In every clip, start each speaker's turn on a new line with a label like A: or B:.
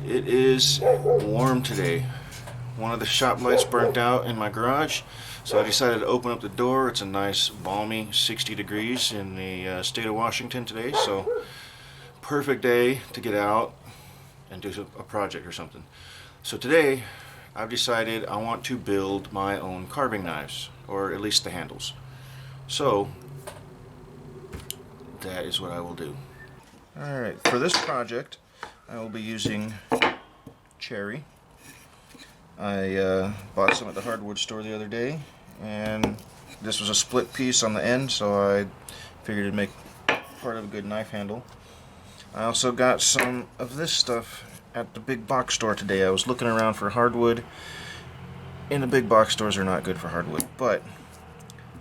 A: It is warm today. One of the shop lights burnt out in my garage, so I decided to open up the door. It's a nice balmy 60 degrees in the state of Washington today, so perfect day to get out and do a project or something. So today I've decided I want to build my own carving knives, or at least the handles. So that is what I will do. Alright, for this project I will be using cherry. I bought some at the hardwood store the other day, and this was a split piece on the end, so I figured it'd make part of a good knife handle. I also got some of this stuff at the big box store today. I was looking around for hardwood, and the big box stores are not good for hardwood, but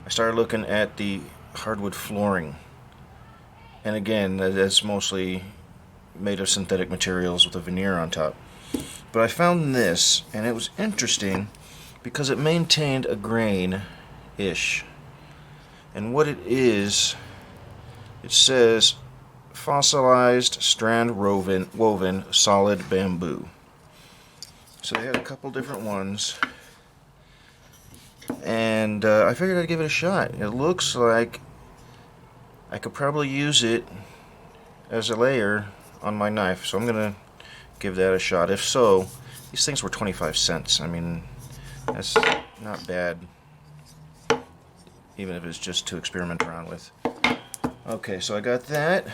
A: I started looking at the hardwood flooring, and again, that's mostly made of synthetic materials with a veneer on top. But I found this, and it was interesting because it maintained a grain-ish. And what it is, it says fossilized strand woven solid bamboo. So they had a couple different ones, and I figured I'd give it a shot. It looks like I could probably use it as a layer on my knife, so I'm gonna give that a shot. If so, these things were 25 cents. I mean, that's not bad, even if it's just to experiment around with. Okay, so I got that.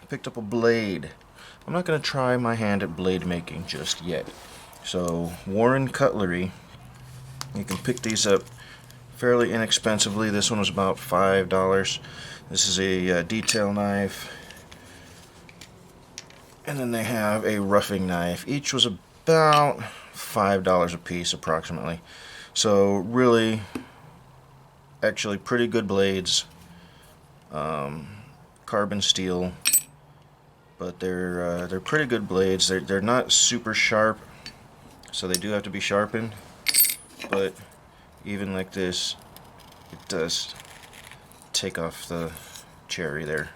A: Picked up a blade. I'm not gonna try my hand at blade making just yet. So Warren Cutlery, you can pick these up fairly inexpensively. This one was about $5. This is a detail knife. And then they have a roughing knife. Each was about $5 a piece approximately. So really, actually pretty good blades. Carbon steel, but they're pretty good blades. They're not super sharp, so they do have to be sharpened. But even like this, it does take off the cherry there.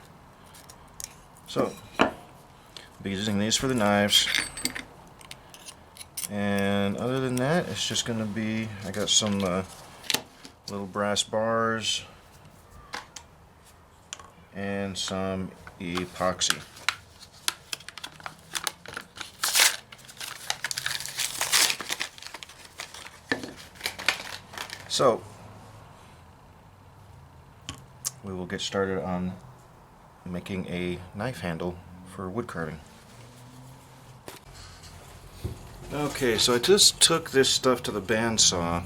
A: So be using these for the knives, and other than that, it's just gonna be, I got some little brass bars and some epoxy. So we will get started on making a knife handle for wood carving. Okay, so I just took this stuff to the bandsaw,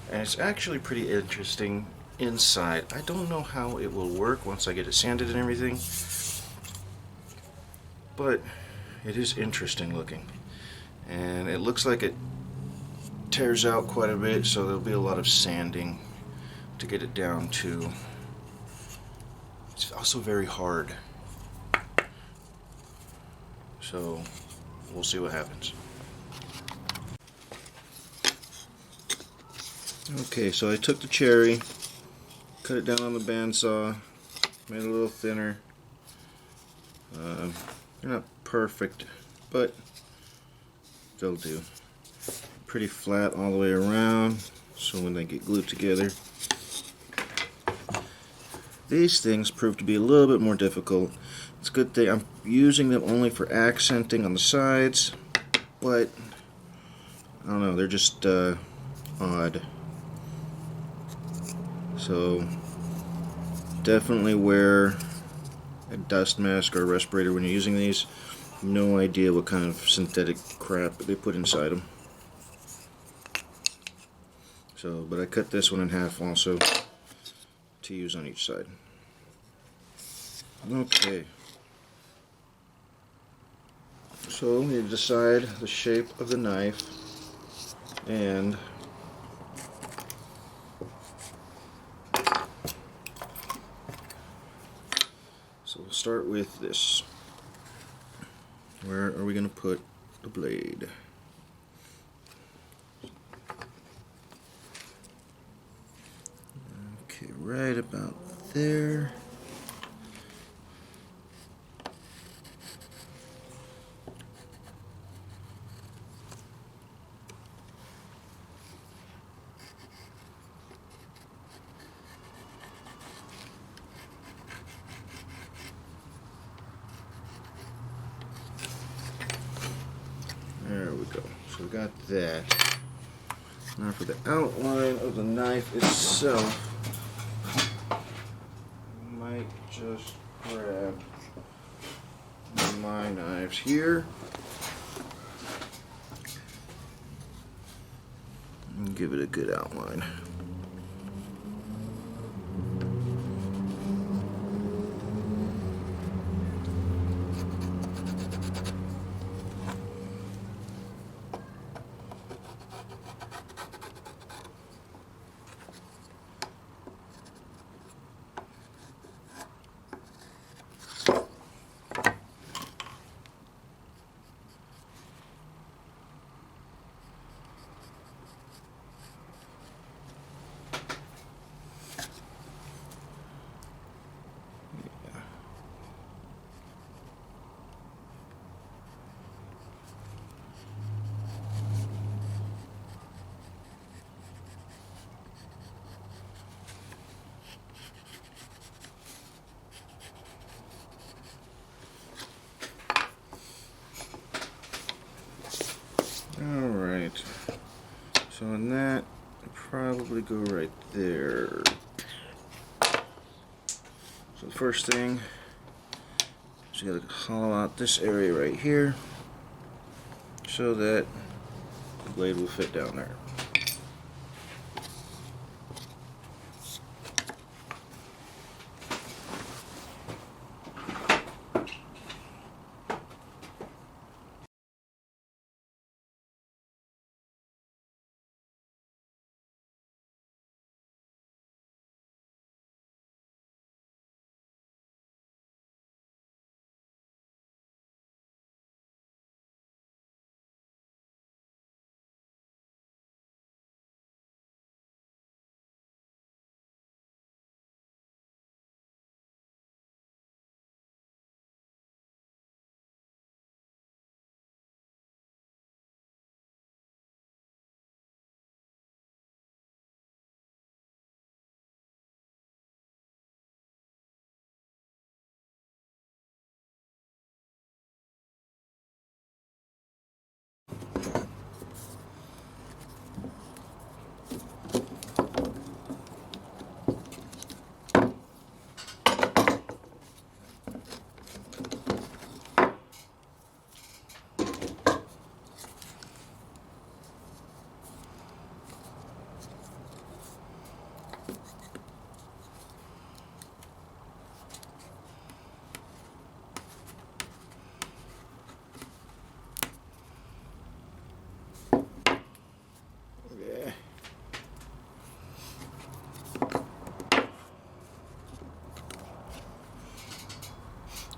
A: and it's actually pretty interesting inside. I don't know how it will work once I get it sanded and everything, but it is interesting looking, and it looks like it tears out quite a bit, so there'll be a lot of sanding to get it down to. It's also very hard, so we'll see what happens. Okay, so I took the cherry, cut it down on the bandsaw, made it a little thinner. They're not perfect, but they'll do. Pretty flat all the way around, so when they get glued together. These things prove to be a little bit more difficult. It's a good thing I'm using them only for accenting on the sides, but I don't know, they're just odd. So definitely wear a dust mask or a respirator when you're using these. No idea what kind of synthetic crap they put inside them. So, but I cut this one in half also to use on each side. Okay. So you decide the shape of the knife, and so we'll start with this. Where are we going to put the blade? Okay, right about there. we go. So we got that. Now for the outline of the knife itself, I might just grab my knives here and give it a good outline. Alright, so in that, I'll probably go right there. So the first thing is you gotta hollow out this area right here so that the blade will fit down there.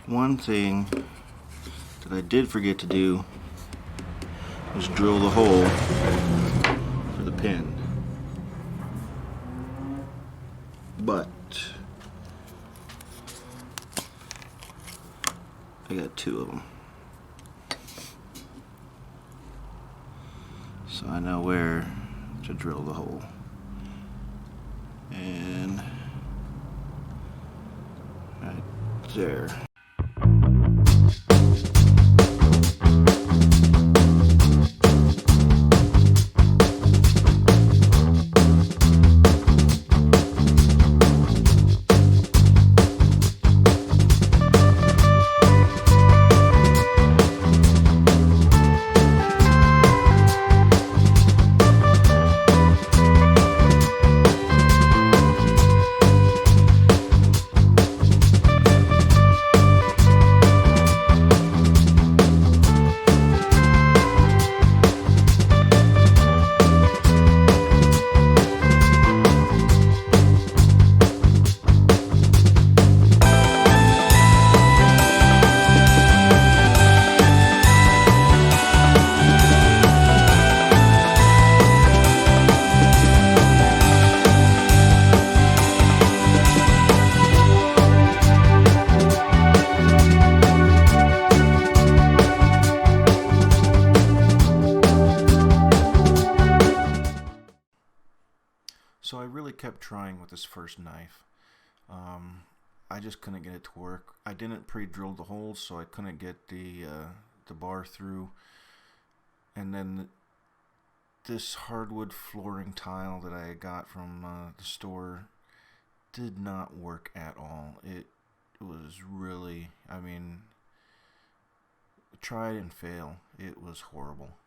A: One thing that I did forget to do was drill the hole for the pin. But I got two of them, so I know where to drill the hole. And right there. So I really kept trying with this first knife. I just couldn't get it to work. I didn't pre-drill the holes, so I couldn't get the bar through. And then this hardwood flooring tile that I got from the store did not work at all. It was really, I mean, try and fail. It was horrible.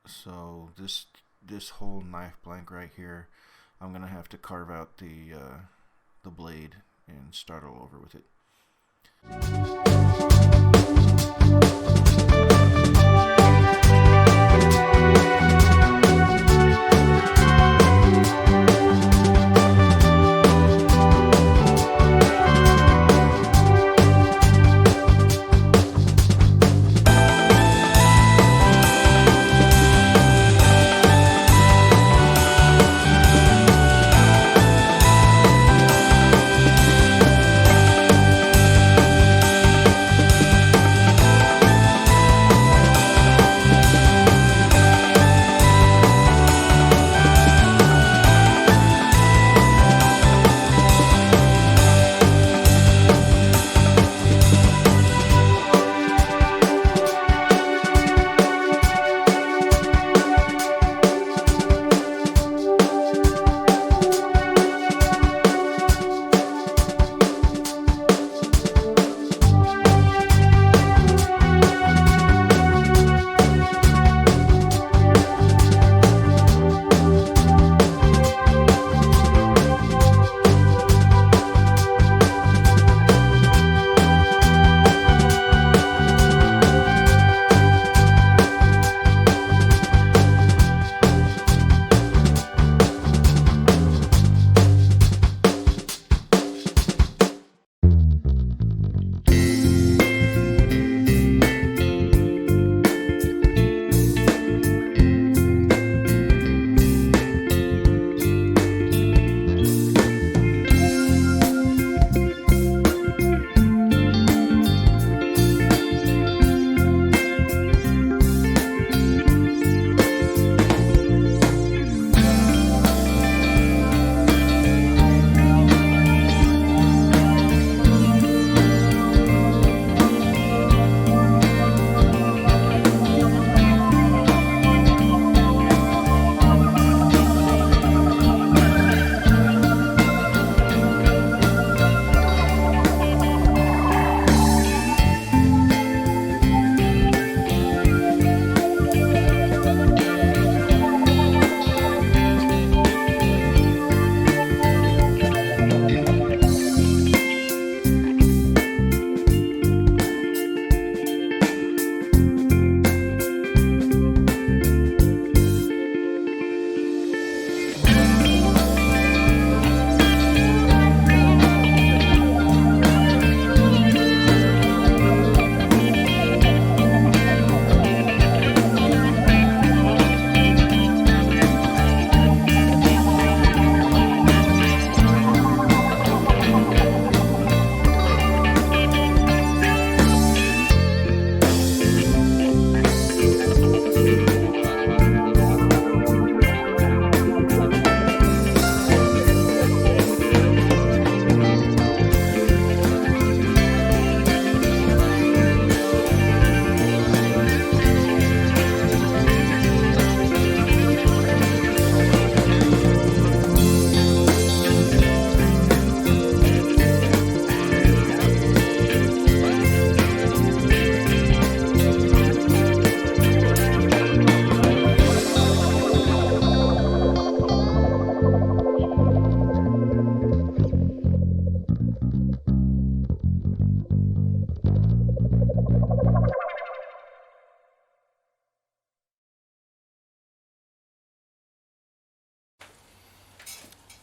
A: So this whole knife blank right here, I'm gonna have to carve out the blade and start all over with it.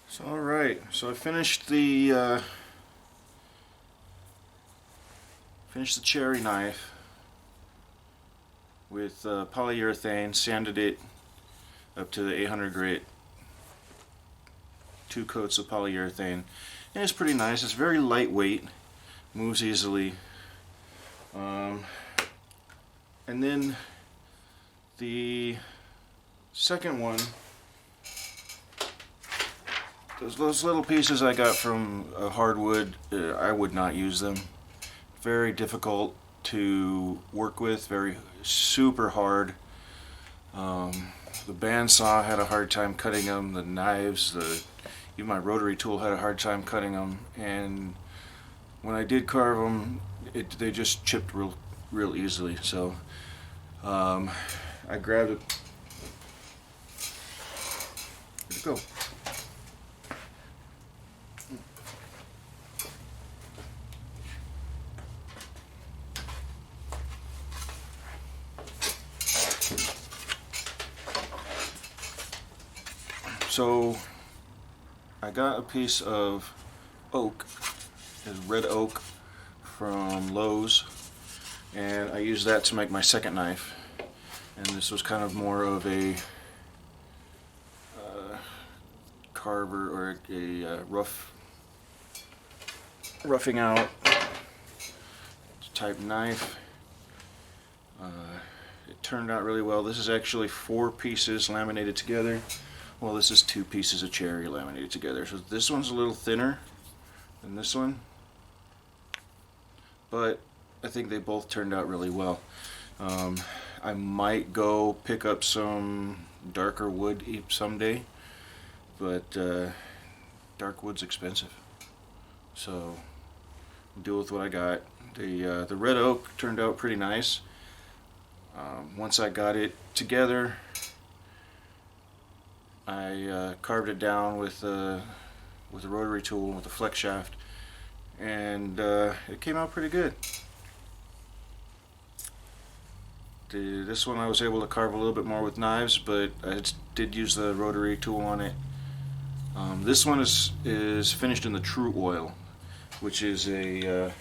A: So, all right, so I finished the cherry knife with polyurethane, sanded it up to the 800 grit, 2 coats of polyurethane, and it's pretty nice. It's very lightweight, moves easily, and then the second one, those little pieces I got from hardwood, I would not use them. Very difficult
B: to work with, very super hard. The bandsaw had a hard time cutting them, the knives, even my rotary tool had a hard time cutting them, and when I did carve them, they just chipped real easily. So I grabbed it. Where'd it go? So I got a piece of oak, red oak from Lowe's, and I used that to make my second knife. And this was kind of more of a carver or a roughing out type knife. It turned out really well. This is actually 4 pieces laminated together. Well, this is 2 pieces of cherry laminated together. So this one's a little thinner than this one, but I think they both turned out really well. I might go pick up some darker wood someday, but dark wood's expensive, so deal with what I got. The red oak turned out pretty nice. Once I got it together, I carved it down with a rotary tool with a flex shaft, and it came out pretty good. This one I was able to carve a little bit more with knives, but I did use the rotary tool on it. This one is finished in the True Oil, which is an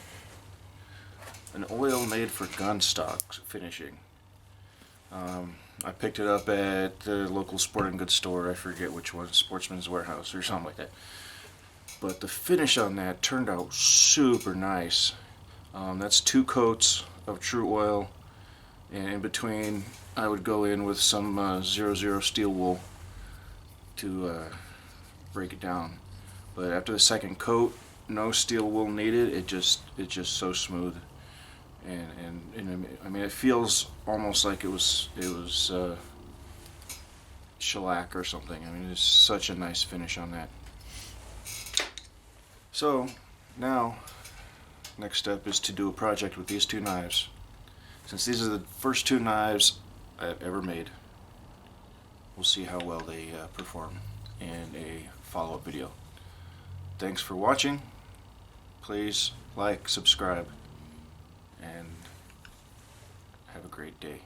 B: oil made for gun stock finishing. I picked it up at the local sporting goods store. I forget which one, Sportsman's Warehouse or something like that. But the finish on that turned out super nice. That's 2 coats of True Oil, and in between I would go in with some 00 steel wool to break it down. But after the second coat, no steel wool needed. It's just so smooth. And I mean, it feels almost like it was shellac or something. I mean, it's such a nice finish on that. So now, next step is to do a project with these 2 knives. Since these are the first 2 knives I've ever made, we'll see how well they perform in a follow-up video. Thanks for watching. Please like, subscribe, and have a great day.